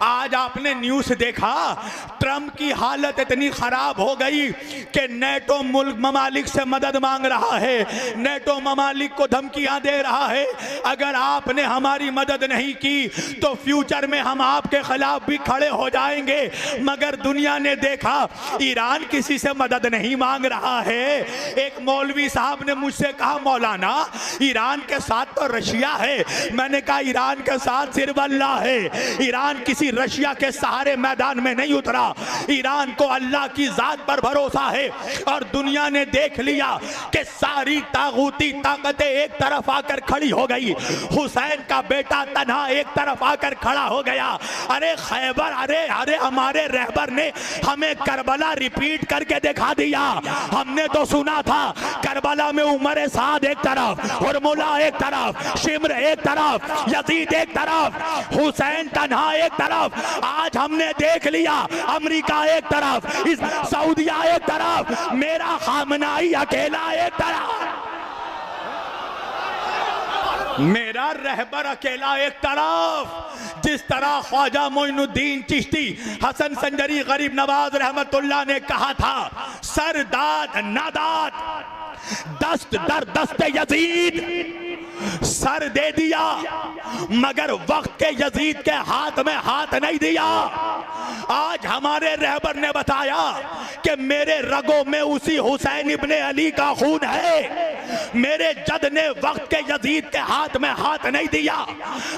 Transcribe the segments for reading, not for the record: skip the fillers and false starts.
آج آپ نے نیوز دیکھا، ٹرمپ کی حالت اتنی خراب ہو گئی کہ نیٹو ملک ممالک سے مدد مانگ رہا ہے، نیٹو ممالک کو دھمکیاں دے رہا ہے، اگر آپ نے ہماری مدد نہیں کی تو فیوچر میں ہم آپ کے خلاف بھی کھڑے ہو جائیں گے۔ مگر دنیا نے دیکھا ایران کسی سے مدد نہیں مانگ رہا ہے۔ ایک مولوی صاحب نے مجھ سے کہا، مولانا ایران کے ساتھ تو رشیا ہے۔ میں نے کہا ایران کے ساتھ صرف اللہ ہے، ایران کسی رشیا کے سہارے میدان میں نہیں اترا، ایران کو اللہ کی ذات پر بھروسہ ہے۔ اور دنیا نے دیکھ لیا کہ ساری طاغوتی طاقتیں ایک طرف آ کر کھڑی ہو گئی، حسین کا بیٹا تنہا ایک طرف آ کر کھڑا ہو گیا۔ ارے خیبر، ارے ہمارے رہبر نے ہمیں کربلا ریپیٹ کر کے دکھا دیا۔ ہم نے تو سنا تھا کربلا میں عمر سعد ایک طرف، ہرملہ ایک طرف، شمر ایک طرف، یزید ایک طرف، حسین تنہا ایک طرف۔ آج ہم نے دیکھ لیا امریکہ ایک طرف، سعودیہ ایک طرف، میرا خامنائی اکیلا ایک طرف، میرا رہبر اکیلا ایک طرف۔ جس طرح خواجہ معین الدین چشتی حسن سنجری غریب نواز رحمت اللہ نے کہا تھا، سر داد ناداد دست در دست یزید، سر دے دیا مگر وقت کے یزید کے ہاتھ میں ہاتھ نہیں دیا۔ آج ہمارے رہبر نے بتایا کہ میرے رگوں میں اسی حسین ابن علی کا خون ہے، میرے جد نے وقت کے یزید کے ہاتھ میں ہاتھ نہیں دیا،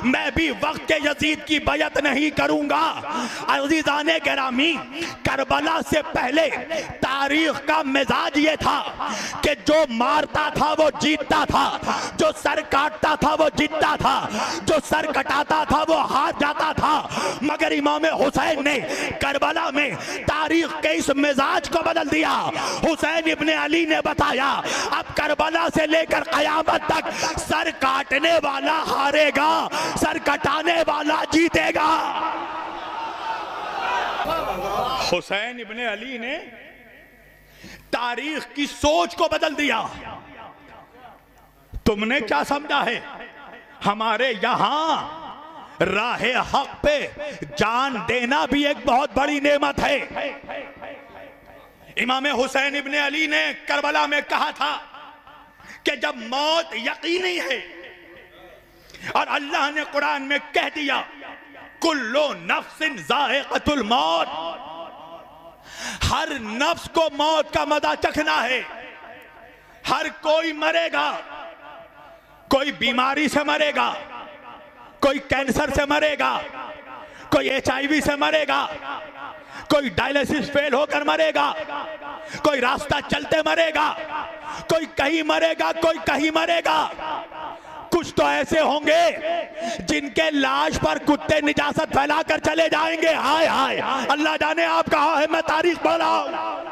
میں بھی وقت کے یزید کی بیعت نہیں کروں گا۔ عزیزان گرامی، کربلا سے پہلے تاریخ کا مزاج یہ تھا کہ جو مارتا تھا وہ جیتتا تھا، جو سر کاٹتا تھا وہ جیتتا تھا، جو سر کٹاتا تھا وہ ہاتھ جاتا تھا۔ مگر امام حسین نے کربلا میں تاریخ کے اس مزاج کو بدل دیا۔ حسین ابن علی نے بتایا، اب کربلا سے لے کر قیامت تک سر کاٹنے والا ہارے گا، سر کٹانے والا جیتے گا۔ حسین ابن علی نے تاریخ کی سوچ کو بدل دیا۔ تم نے کیا سمجھا ہے؟ ہمارے یہاں راہ حق پہ جان دینا بھی ایک بہت بڑی نعمت ہے۔ امام حسین ابن علی نے کربلا میں کہا تھا کہ جب موت یقینی ہے اور اللہ نے قرآن میں کہہ دیا کل نفس ذائقۃ الموت، ہر نفس کو موت کا مزہ چکھنا ہے، ہر کوئی مرے گا، کوئی بیماری سے مرے گا، کوئی کینسر سے مرے گا، کوئی HIV سے مرے گا، کوئی ڈائلیسس فیل ہو کر مرے گا، کوئی راستہ چلتے مرے گا، کوئی کہیں مرے گا، کوئی کہیں مرے گا۔ کچھ تو ایسے ہوں گے جن کے لاش پر کتے نجاست پھیلا کر چلے جائیں گے۔ ہائے ہائے، اللہ جانے آپ کہاں ہے، میں تاریخ پڑھ رہا ہوں۔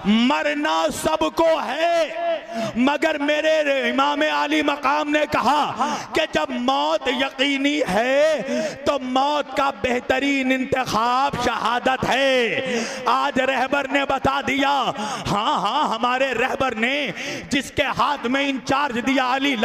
مرنا سب کو ہے، مگر میرے امام علی مقام نے کہا کہ جب موت یقینی ہے تو موت کا بہترین انتخاب شہادت ہے۔ آج رہبر نے بتا دیا، ہاں ہمارے رہبر نے جس کے ہاتھ میں انچارج دیا، علی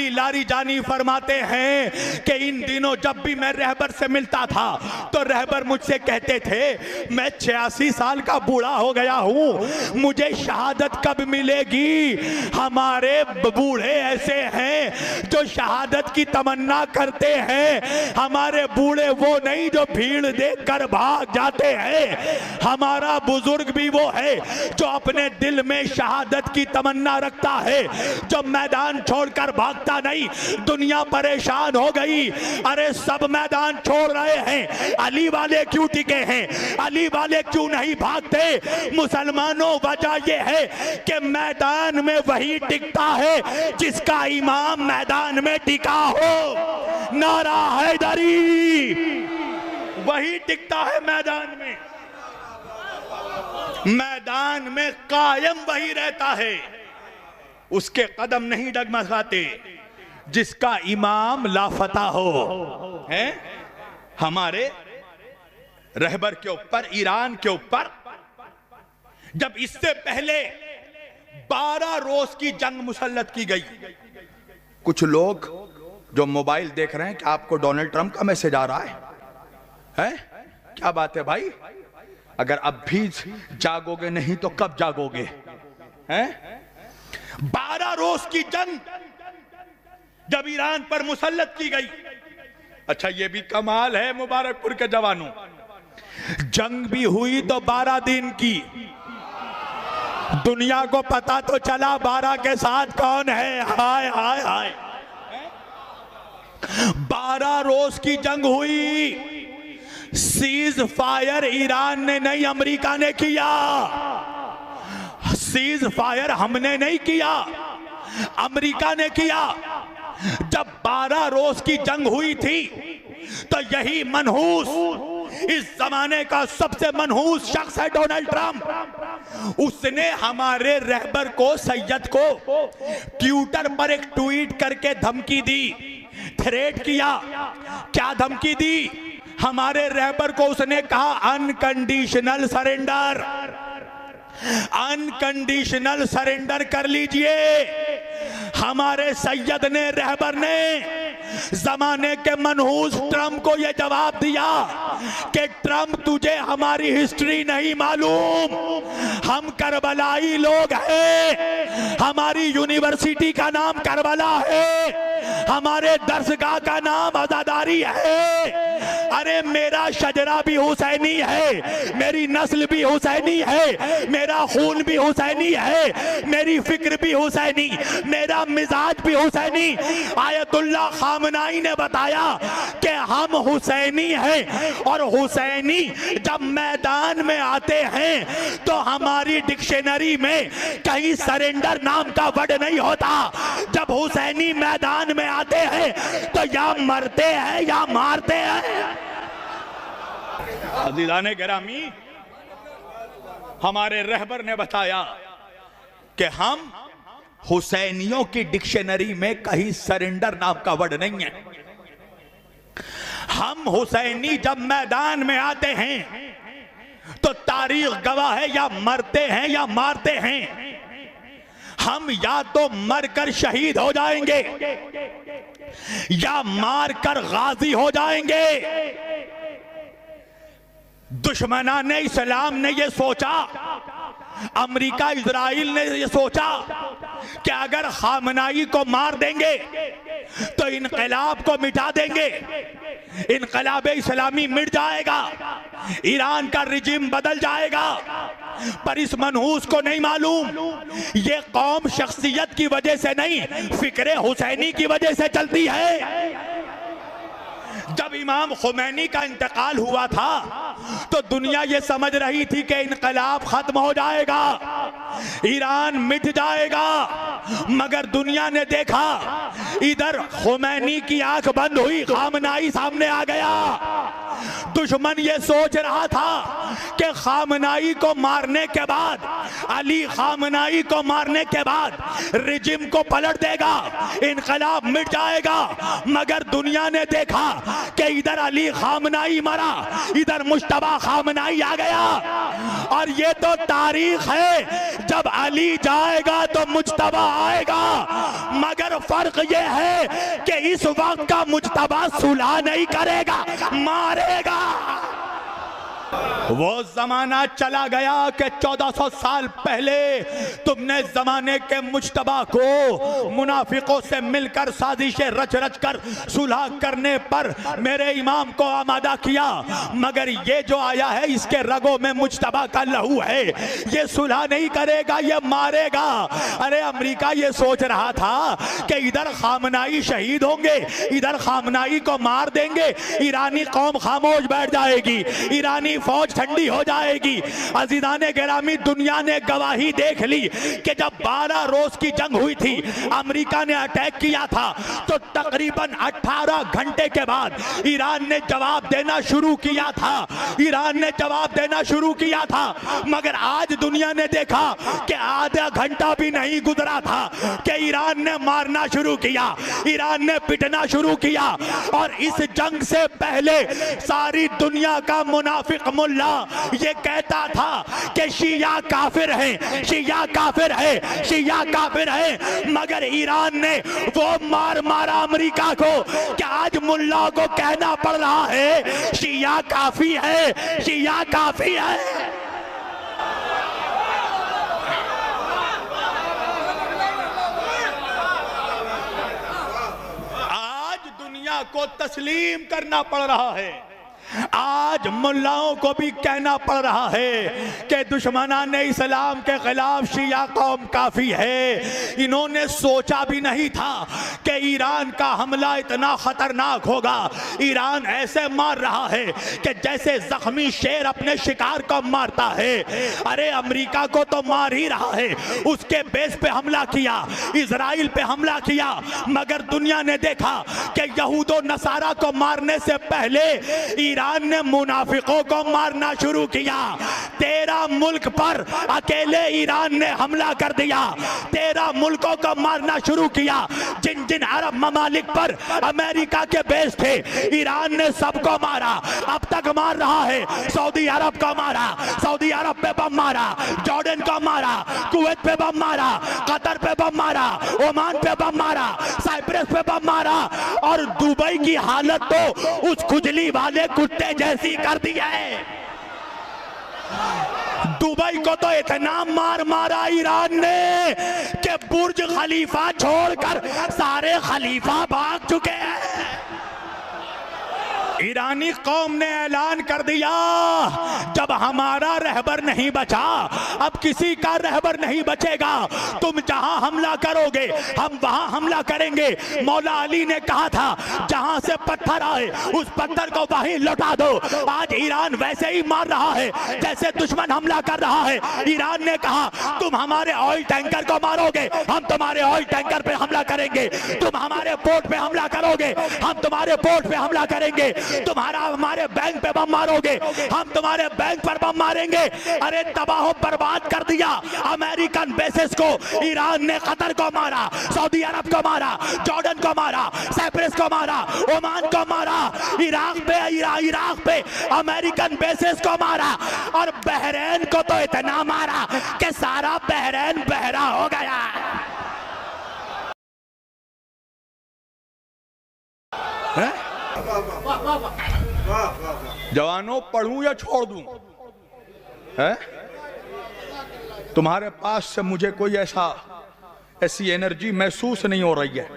لاری جانی فرماتے ہیں کہ ان دنوں جب بھی میں رہبر سے ملتا تھا تو رہبر مجھ سے کہتے تھے میں 86 سال کا بوڑھا ہو گیا ہوں، مجھے شہادت کب ملے گی؟ ہمارے بوڑھے ایسے ہیں جو شہادت کی تمنا کرتے ہیں، ہمارے بوڑھے وہ نہیں جو بھیڑ دیکھ کر بھاگ جاتے ہیں، ہمارا بزرگ بھی وہ ہے جو اپنے دل میں شہادت کی تمنا رکھتا ہے، جو میدان چھوڑ کر بھاگتا نہیں۔ دنیا پریشان ہو گئی، ارے سب میدان چھوڑ رہے ہیں، علی والے کیوں ٹکے ہیں، علی والے کیوں نہیں بھاگتے؟ مسلمانوں وجہ یہ ہے کہ میدان میں وہی ٹکتا ہے جس کا امام میدان میں ٹکا ہو۔ نعرہ حیدری، وہی ٹکتا ہے میدان میں، میدان میں قائم وہی رہتا ہے، اس کے قدم نہیں ڈگمگاتے جس کا امام لافتہ ہو۔ ہمارے رہبر کے اوپر، ایران کے اوپر جب اس سے پہلے 12 روز کی جنگ مسلط کی گئی، کچھ لوگ جو موبائل دیکھ رہے ہیں کہ آپ کو ڈونلڈ ٹرمپ کا میسج آ رہا ہے، ہے کیا بات ہے بھائی؟ اگر اب بھی جاگو گے نہیں تو کب جاگو گے؟ 12 روز کی جنگ جب ایران پر مسلط کی گئی. اچھا یہ بھی کمال ہے مبارک پور کے جوانوں، جنگ بھی ہوئی تو 12 دن کی. دنیا کو پتا تو چلا 12 کے ساتھ کون ہے. ہائے ہائے ہائے، 12 روز کی جنگ ہوئی. سیز فائر ایران نے نہیں امریکہ نے کیا. سیز فائر ہم نے نہیں کیا، امریکہ نے کیا. جب 12 روز کی جنگ ہوئی تھی تو یہی منحوس، اس زمانے کا سب سے منحوس شخص ہے ڈونلڈ ٹرمپ. اس نے ہمارے رہبر کو، سید کو ٹویٹر پر ایک ٹویٹ کر کے دھمکی دی، تھریٹ کیا. کیا دھمکی دی؟ ہمارے رہبر کو اس نے کہا انکنڈیشنل سرنڈر، انکنڈیشنل سرنڈر کر لیجئے. ہمارے سید نے، رہبر نے زمانے کے منحوس ٹرمپ کو یہ جواب دیا کہ ٹرمپ تجھے ہماری ہسٹری نہیں معلوم، ہم کربلائی لوگ ہیں، ہماری یونیورسٹی کا نام کربلا ہے، ہمارے درسگاہ کا نام عزاداری ہے. ارے میرا شجرہ بھی حسینی ہے، میری نسل بھی حسینی ہے، میرا خون بھی حسینی ہے، میری فکر بھی حسینی، میرا مزاج بھی حسینی. آیت اللہ خامنائی نے بتایا کہ ہم حسینی ہیں، اور حسینی جب میدان میں آتے ہیں تو ہماری ڈکشنری میں کہیں سرنڈر نام کا ورڈ نہیں ہوتا. جب حسینی میدان میں آتے ہیں تو یا مرتے ہیں یا مارتے ہیں. عزیزان گرامی، ہمارے رہبر نے بتایا کہ ہم حسینیوں کی ڈکشنری میں کہیں سرنڈر نام کا ورڈ نہیں ہے. ہم حسینی جب میدان میں آتے ہیں تو تاریخ گواہ ہے یا مرتے ہیں یا مارتے ہیں. ہم یا تو مر کر شہید ہو جائیں گے یا مار کر غازی ہو جائیں گے. دشمنان اسلام نے یہ سوچا، امریکہ اسرائیل نے یہ سوچا کہ اگر خامنائی کو مار دیں گے تو انقلاب کو مٹا دیں گے، انقلاب اسلامی مٹ جائے گا، ایران کا رجیم بدل جائے گا. پر اس منحوس کو نہیں معلوم یہ قوم شخصیت کی وجہ سے نہیں، فکر حسینی کی وجہ سے چلتی ہے. جب امام خمینی کا انتقال ہوا تھا تو دنیا یہ سمجھ رہی تھی کہ انقلاب ختم ہو جائے گا، ایران مٹ جائے گا. مگر دنیا نے دیکھا ادھر خمینی کی آنکھ بند ہوئی، خامنائی سامنے آ گیا. دشمن یہ سوچ رہا تھا کہ خامنائی کو مارنے کے بعد، علی خامنائی کو مارنے کے بعد رجیم کو پلٹ دے گا، انقلاب مٹ جائے گا. مگر دنیا نے دیکھا کہ ادھر علی خامنائی مرا، ادھر مجتبیٰ خامنائی آ گیا. اور یہ تو تاریخ ہے، جب علی جائے گا تو مجتبیٰ آئے گا. مگر فرق یہ ہے کہ اس وقت کا مجتبیٰ صلح نہیں کرے گا، مارے گا. وہ زمانہ چلا گیا کہ 1400 سال پہلے تم نے زمانے کے مجتبیٰ کو منافقوں سے مل کر سازشیں رچ رچ کر صلح کرنے پر میرے امام کو آمادہ کیا. مگر یہ جو آیا ہے اس کے رگوں میں مجتبیٰ کا لہو ہے، یہ صلح نہیں کرے گا، یہ مارے گا. ارے امریکہ یہ سوچ رہا تھا کہ ادھر خامنائی شہید ہوں گے، ادھر خامنائی کو مار دیں گے، ایرانی قوم خاموش بیٹھ جائے گی، ایرانی فوج ٹھنڈی ہو جائے گی. عزیزان گرامی، دنیا نے گواہی دیکھ لی کہ جب 12 روز کی جنگ ہوئی تھی، امریکہ نے اٹیک کیا تھا تو تقریباً 18 گھنٹے کے بعد ایران نے جواب دینا شروع کیا تھا، ایران نے جواب دینا شروع کیا تھا. مگر آج دنیا نے دیکھا کہ آدھا گھنٹہ بھی نہیں گزرا تھا کہ ایران نے مارنا شروع کیا، ایران نے پٹنا شروع کیا. اور اس جنگ سے پہلے ساری دنیا کا منافق ملا یہ کہتا تھا کہ شیعہ کافر ہیں، شیعہ کافر ہے، شیعہ کافر ہے، مگر ایران نے وہ مار مارا امریکہ کو کہ آج ملا کو کہنا پڑ رہا ہے شیعہ کافی ہے، شیعہ کافی ہے۔ آج دنیا کو تسلیم کرنا پڑ رہا ہے، آج ملاؤں کو بھی کہنا پڑ رہا ہے کہ دشمنان اسلام کے خلاف شیعہ قوم کافی ہے۔ انہوں نے سوچا بھی نہیں تھا کہ ایران کا حملہ اتنا خطرناک ہوگا۔ ایران ایسے مار رہا ہے کہ جیسے زخمی شیر اپنے شکار کو مارتا ہے۔ ارے امریکہ کو تو مار ہی رہا ہے، اس کے بیس پہ حملہ کیا، اسرائیل پہ حملہ کیا، مگر دنیا نے دیکھا کہ یہود و نصارہ کو مارنے سے پہلے ایران نے منافقوں کو مارنا شروع کیا۔ 13 ملک پر اکیلے ایران نے حملہ کر دیا، 13 ملکوں کو مارنا شروع کیا۔ جن جن عرب ممالک پر امریکہ کے بیس تھے ایران نے سب کو مارا، اب تک مار رہا ہے۔ سعودی عرب کو مارا، سعودی عرب پہ بم مارا، جارڈن کو مارا، کویت پہ بم مارا، قطر پہ بم مارا، عمان پہ بم مارا، سائپرس پہ بم مارا، اور دبئی کی حالت تو اس کھجلی والے کتے جیسی کر دی ہے۔ دبئی کو تو اتنا مار مارا ایران نے کہ برج خلیفہ چھوڑ کر سارے خلیفہ بھاگ چکے ہیں۔ ایرانی قوم نے اعلان کر دیا جب ہمارا رہبر نہیں بچا اب کسی کا رہبر نہیں بچے گا، تم جہاں حملہ کرو گے ہم وہاں حملہ کریں گے۔ مولا علی نے کہا تھا جہاں سے پتھر آئے اس پتھر کو وہیں لوٹا دو۔ آج ایران ویسے ہی مار رہا ہے جیسے دشمن حملہ کر رہا ہے۔ ایران نے کہا تم ہمارے آئل ٹینکر کو مارو گے ہم تمہارے آئل ٹینکر پہ حملہ کریں گے، تم ہمارے پورٹ پہ حملہ کرو گے ہم تمہارے پورٹ پہ حملہ کریں گے، تمہارا ہمارے بینک پہ بم مارو گے ہم تمہارے بینک پر بم ماریں گے۔ ارے تباہ و برباد کر دیا امریکن بیسز کو۔ ایران نے قطر کو مارا، سعودی عرب کو مارا، جارڈن کو مارا، سائپرس کو مارا، عمان کو مارا، عراق پہ امریکن بیسز کو مارا، اور بحرین کو تو اتنا مارا کہ سارا بحرین بہرا ہو گیا۔ جوانوں پڑھوں یا چھوڑ دوں؟ تمہارے پاس سے مجھے کوئی ایسی انرجی محسوس نہیں ہو رہی ہے۔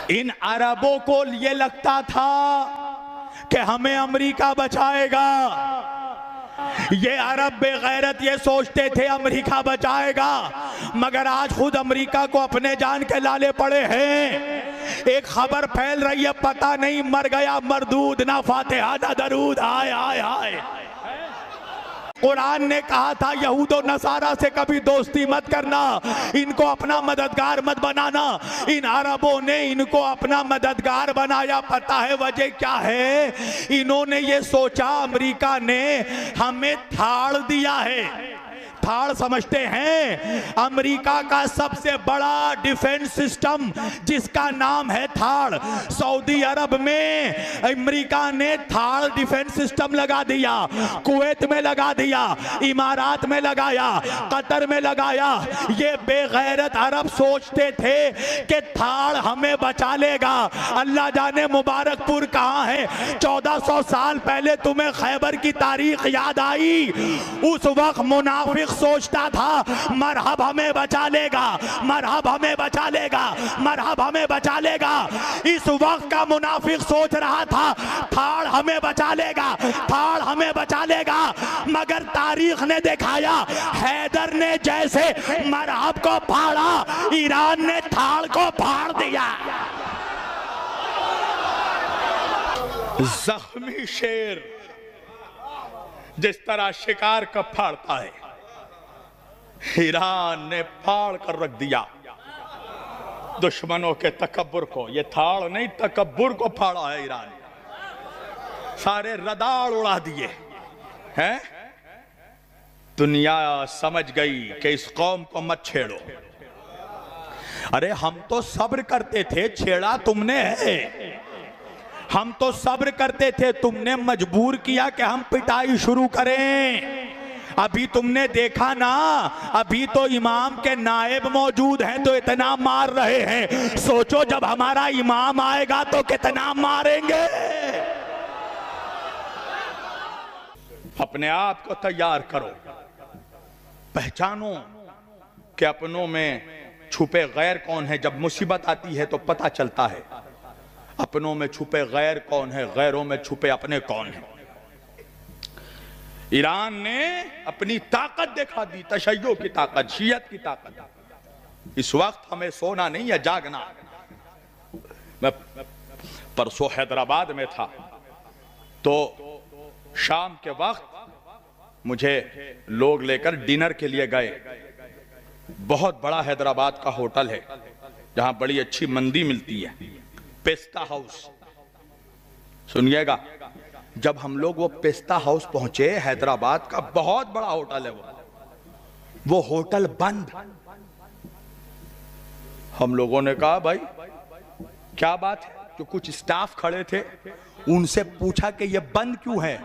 ان عربوں کو یہ لگتا تھا کہ ہمیں امریکہ بچائے گا، یہ عرب بے غیرت یہ سوچتے تھے امریکہ بچائے گا، مگر آج خود امریکہ کو اپنے جان کے لالے پڑے ہیں۔ ایک خبر پھیل رہی ہے پتہ نہیں مر گیا مردود، نہ فاتحہ نہ درود، ہائے ہائے ہائے۔ قرآن نے کہا تھا یہود و نصارہ سے کبھی دوستی مت کرنا، ان کو اپنا مددگار مت بنانا۔ ان عربوں نے ان کو اپنا مددگار بنایا، پتہ ہے وجہ کیا ہے؟ انہوں نے یہ سوچا امریکہ نے ہمیں تھاڑ دیا ہے۔ تھاڑ سمجھتے ہیں؟ امریکہ کا سب سے بڑا ڈیفنس سسٹم جس کا نام ہے تھاڑ، سعودی عرب میں امریکہ نے تھاڑ ڈیفنس سسٹم لگا دیا، کویت میں لگا دیا، امارات میں لگایا، قطر میں لگایا۔ یہ بے غیرت عرب سوچتے تھے کہ تھاڑ ہمیں بچا لے گا۔ اللہ جانے مبارک پور کہاں ہے؟ 1400 سال پہلے تمہیں خیبر کی تاریخ یاد آئی؟ اس وقت منافق سوچتا تھا مرحب ہمیں بچا لے گا، مرحب ہمیں بچا لے گا، مرحب ہمیں بچا لے گا۔ اس وقت کا منافق سوچ رہا تھا تھاڑ ہمیں بچا لے گا، تھاڑ ہمیں بچا لے گا، مگر تاریخ نے دکھایا حیدر نے جیسے مرحب کو پھاڑا ایران نے تھاڑ کو پھاڑ دیا۔ زخمی شیر جس طرح شکار کا پھاڑتا ہے ایران نے پھاڑ کر رکھ دیا۔ دشمنوں کے تکبر کو، یہ تھاڑ نہیں تکبر کو پھاڑا ہے ایران، سارے رداڑ اڑا دیے ہیں۔ دنیا سمجھ گئی کہ اس قوم کو مت چھیڑو۔ ارے ہم تو صبر کرتے تھے، چھیڑا تم نے ہے۔ ہم تو صبر کرتے تھے، تم نے مجبور کیا کہ ہم پٹائی شروع کریں۔ ابھی تم نے دیکھا نا، ابھی تو امام کے نائب موجود ہیں تو اتنا مار رہے ہیں، سوچو جب ہمارا امام آئے گا تو کتنا ماریں گے۔ اپنے آپ کو تیار کرو، پہچانو کہ اپنوں میں چھپے غیر کون ہے۔ جب مصیبت آتی ہے تو پتہ چلتا ہے اپنوں میں چھپے غیر کون ہے، غیروں میں چھپے اپنے کون ہیں۔ ایران نے اپنی طاقت دکھا دی، تشیع کی طاقت، شیعت کی طاقت۔ اس وقت ہمیں سونا نہیں ہے، جاگنا۔ میں پرسوں حیدرآباد میں تھا تو شام کے وقت مجھے لوگ لے کر ڈنر کے لیے گئے۔ بہت بڑا حیدرآباد کا ہوٹل ہے جہاں بڑی اچھی مندی ملتی ہے، پیسٹا ہاؤس، سنیے گا۔ جب ہم لوگ وہ پیسٹا ہاؤس پہنچے، حیدرآباد کا بہت بڑا ہوٹل ہے وہ ہوٹل بند۔ ہم لوگوں نے کہا بھائی کیا بات ہے؟ جو کچھ اسٹاف کھڑے تھے ان سے پوچھا کہ یہ بند کیوں ہے؟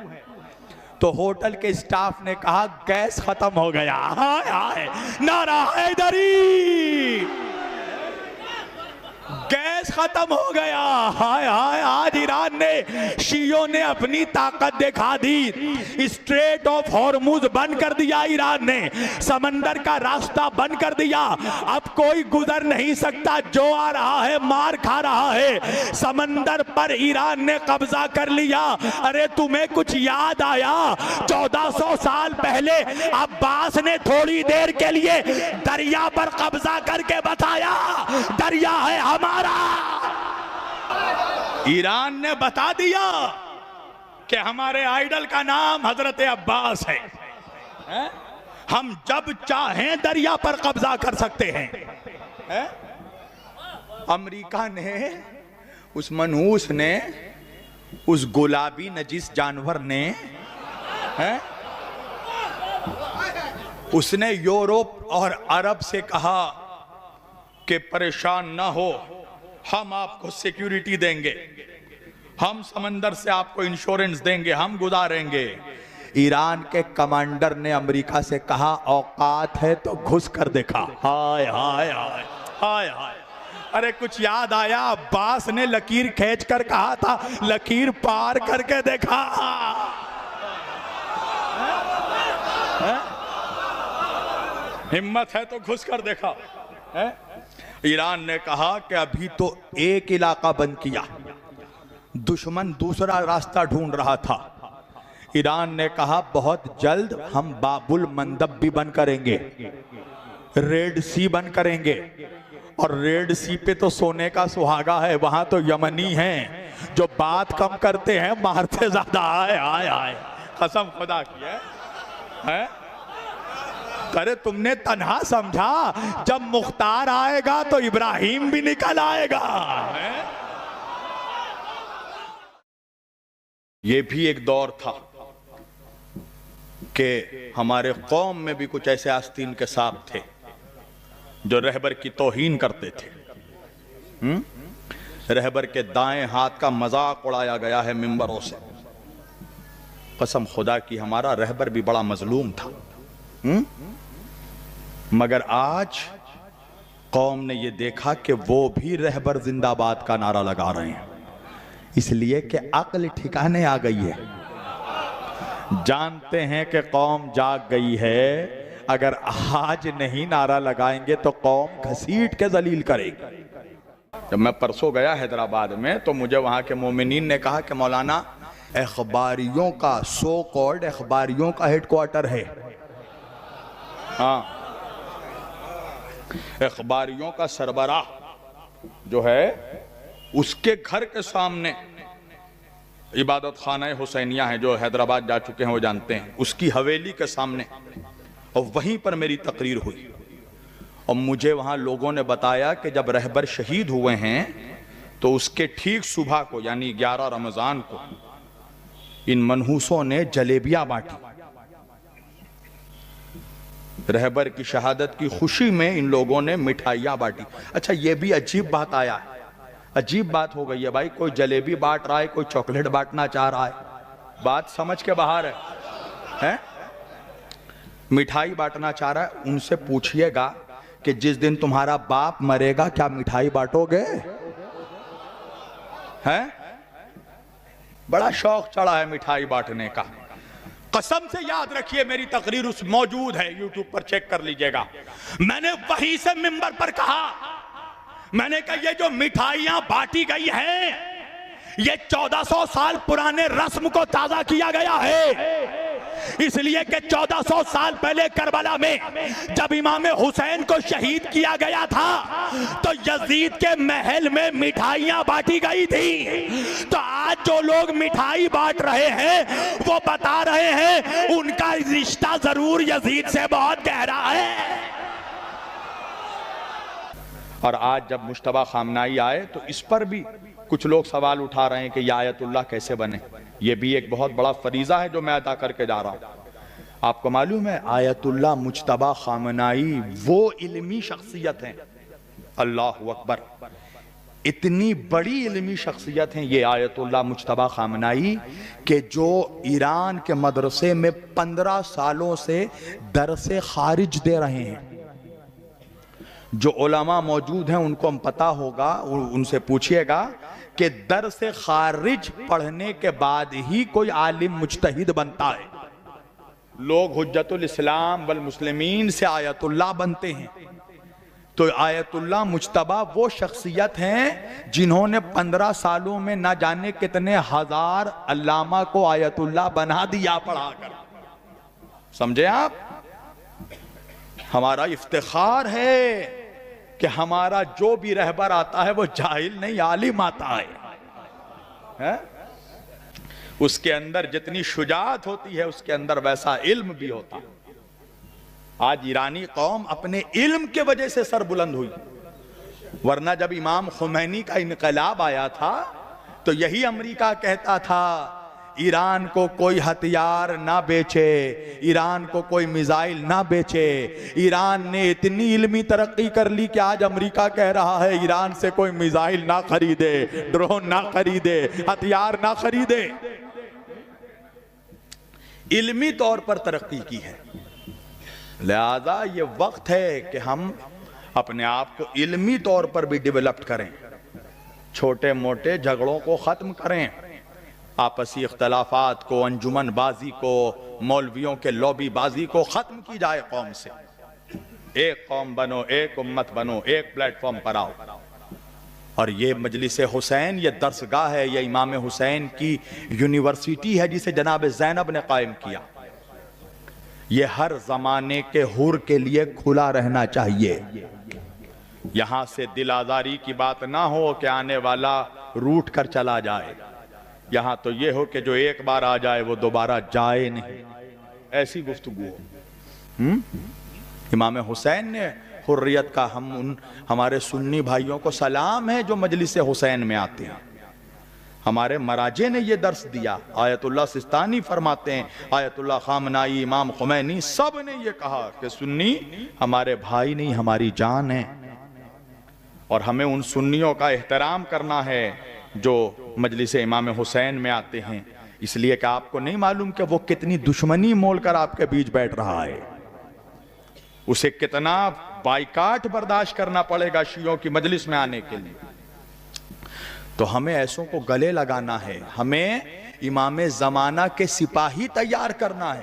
تو ہوٹل کے اسٹاف نے کہا گیس ختم ہو گیا۔ ہائے ہائے، نعرہ حیدری، گیس ختم ہو گیا۔ ہائے ہائے، آج ایران نے، شیعوں نے اپنی طاقت دکھا دی۔ اسٹریٹ آف ہارموز بند کر دیا ایران نے، سمندر کا راستہ بند کر دیا۔ اب کوئی گزر نہیں سکتا، جو آ رہا ہے مار کھا رہا ہے۔ سمندر پر ایران نے قبضہ کر لیا۔ ارے تمہیں کچھ یاد آیا؟ 1400 سال پہلے عباس نے تھوڑی دیر کے لیے دریا پر قبضہ کر کے بتایا دریا ہے ہمارا۔ ایران نے بتا دیا کہ ہمارے آئیڈل کا نام حضرت عباس ہے، ہم جب چاہیں دریا پر قبضہ کر سکتے ہیں۔ امریکہ نے، اس منحوس نے، اس گلابی نجس جانور نے، اس نے یورپ اور عرب سے کہا کہ پریشان نہ ہو، ہم آپ کو سیکیورٹی دیں گے، ہم سمندر سے آپ کو انشورنس دیں گے، ہم گزاریں گے۔ ایران کے کمانڈر نے امریکہ سے کہا اوقات ہے تو گھس کر دیکھا۔ ہائے ہائے ہائے ہائے ہائے، ارے کچھ یاد آیا؟ عباس نے لکیر کھینچ کر کہا تھا لکیر پار کر کے دیکھا۔ ہمت ہے تو گھس کر دیکھا۔ ایران نے کہا کہ ابھی تو ایک علاقہ بند کیا، دشمن دوسرا راستہ ڈھونڈ رہا تھا۔ ایران نے کہا بہت جلد ہم باب المندب بھی بند کریں گے، ریڈ سی بند کریں گے، اور ریڈ سی پہ تو سونے کا سہاگا ہے، وہاں تو یمنی ہیں جو بات کم کرتے ہیں مارتے زیادہ۔ آئے آئے آئے، قسم خدا کی ہے۔ ارے تم نے تنہا سمجھا، جب مختار آئے گا تو ابراہیم بھی نکل آئے گا۔ یہ بھی ایک دور تھا کہ ہمارے قوم میں بھی کچھ ایسے آستین کے سانپ تھے جو رہبر کی توہین کرتے تھے۔ رہبر کے دائیں ہاتھ کا مذاق اڑایا گیا ہے منبروں سے۔ قسم خدا کی ہمارا رہبر بھی بڑا مظلوم تھا، مگر آج قوم نے یہ دیکھا کہ وہ بھی رہبر زندہ آباد کا نعرہ لگا رہے ہیں، اس لیے کہ عقل ٹھکانے آ گئی ہے۔ جانتے ہیں کہ قوم جاگ گئی ہے، اگر آج نہیں نعرہ لگائیں گے تو قوم گھسیٹ کے ذلیل کرے گی۔ جب میں پرسوں گیا حیدرآباد میں تو مجھے وہاں کے مومنین نے کہا کہ مولانا اخباریوں کا، سو کالڈ اخباریوں کا ہیڈ کوارٹر ہے، ہاں اخباریوں کا سربراہ جو ہے اس کے گھر کے سامنے عبادت خانہ حسینیہ ہے، جو حیدرآباد جا چکے ہیں وہ جانتے ہیں، اس کی حویلی کے سامنے، اور وہیں پر میری تقریر ہوئی۔ اور مجھے وہاں لوگوں نے بتایا کہ جب رہبر شہید ہوئے ہیں تو اس کے ٹھیک صبح کو یعنی 11 رمضان کو ان منحوسوں نے جلیبیاں بانٹی. رہبر کی شہادت کی خوشی میں ان لوگوں نے مٹھائیاں بانٹی. اچھا یہ بھی عجیب بات آیا ہے, عجیب بات ہو گئی ہے بھائی. کوئی جلیبی بانٹ رہا ہے, کوئی چاکلیٹ بانٹنا چاہ رہا ہے, بات سمجھ کے باہر ہے. مٹھائی بانٹنا چاہ رہا ہے. ان سے پوچھئے گا کہ جس دن تمہارا باپ مرے گا کیا مٹھائی بانٹو گے؟ بڑا شوق چڑھا ہے مٹھائی بانٹنے کا. قسم سے یاد رکھیے, میری تقریر اس موجود ہے, یوٹیوب پر چیک کر لیجئے گا. میں نے وہیں سے منبر پر کہا, میں نے کہا یہ جو مٹھائیاں بانٹی گئی ہیں یہ 1400 سال پرانے رسم کو تازہ کیا گیا ہے. اس لیے کہ 1400 سال پہلے کربلا میں جب امام حسین کو شہید کیا گیا تھا تو یزید کے محل میں مٹھائیاں بانٹی گئی تھی. تو آج جو لوگ مٹھائی بانٹ رہے ہیں وہ بتا رہے ہیں ان کا رشتہ ضرور یزید سے بہت گہرا ہے. اور آج جب مجتبیٰ خامنائی آئے تو اس پر بھی کچھ لوگ سوال اٹھا رہے ہیں کہ یہ آیت اللہ کیسے بنے. یہ بھی ایک بہت بڑا فریضہ ہے جو میں ادا کر کے جا رہا ہوں. آپ کو معلوم ہے آیت اللہ مجتبیٰ خامنائی وہ علمی شخصیت ہیں, اللہ اکبر, اتنی بڑی علمی شخصیت ہیں یہ آیت اللہ مجتبیٰ خامنائی کہ جو ایران کے مدرسے میں 15 سالوں سے درس خارج دے رہے ہیں. جو علماء موجود ہیں ان کو ہم پتا ہوگا, ان سے پوچھئے گا کہ درس خارج پڑھنے کے بعد ہی کوئی عالم مجتہد بنتا ہے. لوگ حجت الاسلام والمسلمین سے آیت اللہ بنتے ہیں. تو آیت اللہ مجتبیٰ وہ شخصیت ہیں جنہوں نے 15 سالوں میں نہ جانے کتنے ہزار علامہ کو آیت اللہ بنا دیا پڑھا کر. سمجھے آپ؟ ہمارا افتخار ہے کہ ہمارا جو بھی رہبر آتا ہے وہ جاہل نہیں عالم آتا ہے. اس کے اندر جتنی شجاعت ہوتی ہے اس کے اندر ویسا علم بھی ہوتا. آج ایرانی قوم اپنے علم کے وجہ سے سر بلند ہوئی, ورنہ جب امام خمینی کا انقلاب آیا تھا تو یہی امریکہ کہتا تھا ایران کو کوئی ہتھیار نہ بیچے, ایران کو کوئی میزائل نہ بیچے. ایران نے اتنی علمی ترقی کر لی کہ آج امریکہ کہہ رہا ہے ایران سے کوئی میزائل نہ خریدے, ڈرون نہ خریدے, ہتھیار نہ خریدے. علمی طور پر ترقی کی ہے. لہذا یہ وقت ہے کہ ہم اپنے آپ کو علمی طور پر بھی ڈیولپٹ کریں, چھوٹے موٹے جھگڑوں کو ختم کریں, آپسی اختلافات کو, انجمن بازی کو, مولویوں کے لوبی بازی کو ختم کی جائے. قوم سے ایک قوم بنو, ایک امت بنو, ایک پلیٹ فارم پر آؤ. اور یہ مجلس حسین یہ درسگاہ ہے, یہ امام حسین کی یونیورسٹی ہے جسے جناب زینب نے قائم کیا. یہ ہر زمانے کے حر کے لیے کھلا رہنا چاہیے. یہاں سے دل آزاری کی بات نہ ہو کہ آنے والا روٹ کر چلا جائے. یہاں تو یہ ہو کہ جو ایک بار آ جائے وہ دوبارہ جائے نہیں, ایسی گفتگو ہو. امام حسین نے حریت کا ہمارے سنی بھائیوں کو سلام ہے جو مجلس حسین میں آتے ہیں. ہمارے مراجع نے یہ درس دیا. آیت اللہ سستانی فرماتے ہیں, آیت اللہ خامنائی, امام خمینی, سب نے یہ کہا کہ سنی ہمارے بھائی نہیں ہماری جان ہے, اور ہمیں ان سنیوں کا احترام کرنا ہے جو مجلس امام حسین میں آتے ہیں. اس لیے کہ آپ کو نہیں معلوم کہ وہ کتنی دشمنی مول کر آپ کے بیچ بیٹھ رہا ہے, اسے کتنا بائیکاٹ برداشت کرنا پڑے گا شیعوں کی مجلس میں آنے کے لیے. تو ہمیں ایسوں کو گلے لگانا ہے, ہمیں امام زمانہ کے سپاہی تیار کرنا ہے.